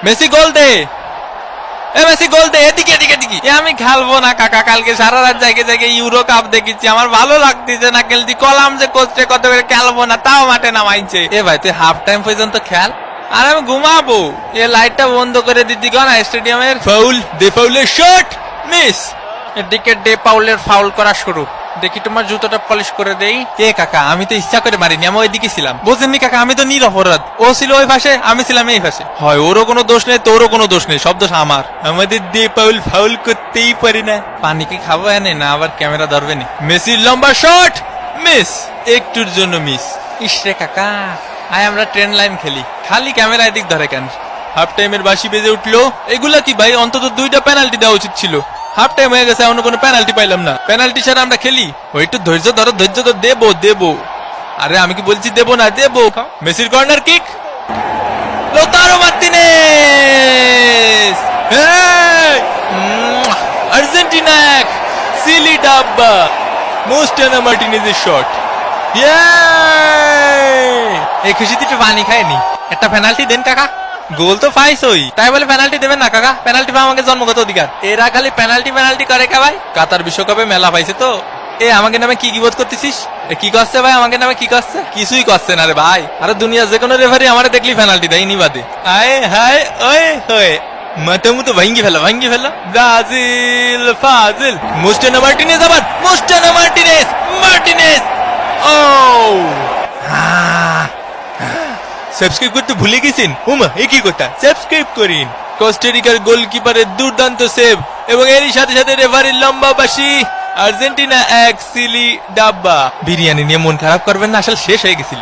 Messi গোল দে, Messi গোল দে, এদিকে এদিকে এদিকে। আমি খেলবো না কাকা, কালকে সারা রাত জায়গায় জায়গায় ইউরো কাপ দেখেছি, আমার ভালো লাগতেছে না খেলতে। কলাম যে কোচে কত করে খেলবো না, তাও মাঠে নামাইছে। এ ভাই তুই হাফ টাইম পর্যন্ত খেল, আর আমি ঘুমাবো। এ লাইটটা বন্ধ করে দিতি না স্টেডিয়ামের। ফাউল, দে পাউলের শট, মিস। এদিকে ডে পাউলের ফাউল করা শুরু। দেখি তোমার জুতোটা পলিশ করে দেই। কে কাকা, আমি তো ইচ্ছা করে মারিনি, আমি ওইদিকে ছিলাম। বোঝেননি কাকা, আমি তো নিরপরাধ। ও ছিল ওই পাশে, আমি ছিলাম এই পাশে। হয় ওরও কোনো দোষ নেই, তোরও কোনো দোষ নেই, সব দোষ আমার। আমাদের ডে পাউল ফাউল করতেই পারি না। পানি কি খাবো এনে, না আবার ক্যামেরা ধরবে নি? মেসির লম্বা শট, মিস, একটুর জন্য মিস। ইসরে কাকা, আয় আমরা ট্রেন লাইন খেলি, খালি ক্যামেরা এদিক ধরে কেন? হাফ টাইমের বাঁশি বেজে উঠলো। এগুলা কি ভাই, অন্তত 2টা পেনাল্টি দেওয়া উচিত ছিল। হাফ টাইম হয়ে গেছে, অন্য কোনো পেনাল্টি পাইলাম না। পেনাল্টি ছাড়া আমরা খেলি? ওই একটু ধৈর্য ধরো, ধৈর্য ধরো, দেবো দেবো। আরে আমি কি বলছি দেবো না, দেবো। মেসির corner kick, Lautaro Martinez, Argentina 1, সিলি ডাব্বা। মোস্টানা মার্টিনেজের শট। এই খুশিতে একটু পানি খায়নি। একটা পেনাল্টি দেন কাকা। গোল তো পাইছই, তাই বলে পেনাল্টি দেবেন না কাকা? পেনাল্টি পাওয়া আমাকে জন্মগত অধিকার। এরা খালি পেনাল্টি পেনাল্টি করে কে ভাই? কাতার বিশ্বকাপে মেলা পাইছে তো। এ আমাকে নামে কি বোধ করতেছিস? কি করছে ভাই আমাকে নামে? কি করছে? কিছুই করছে না রে ভাই। আরে দুনিয়া যে কোনো রেফারি আমারে দেখলি পেনাল্টি দেয় নি বাদে। আয় হায় ওয়ে হয়ে মাথা মুতো ভাঙ্গি ফেলো, ভাঙ্গি ফেলো। ব্রাজিল ফাজিল। মোস্টানা মার্টিনেজ, আবার মোস্টানা মার্টিনেজ, মার্টিনেজ। ও সাবস্ক্রাইব করতে ভুলে গেছেন? উমা এ কি কথা, সাবস্ক্রাইব করিন। কোস্টারিকার গোলকিপারের দুর্দান্ত সেভ এবং এরই সাথে সাথে রেফারির লম্বা বাঁশি। আর্জেন্টিনা 1, সিলি ডাব্বা। বিরিয়ানি নিয়ে মন খারাপ করবেন না, আসলে শেষ হয়ে গেছিল।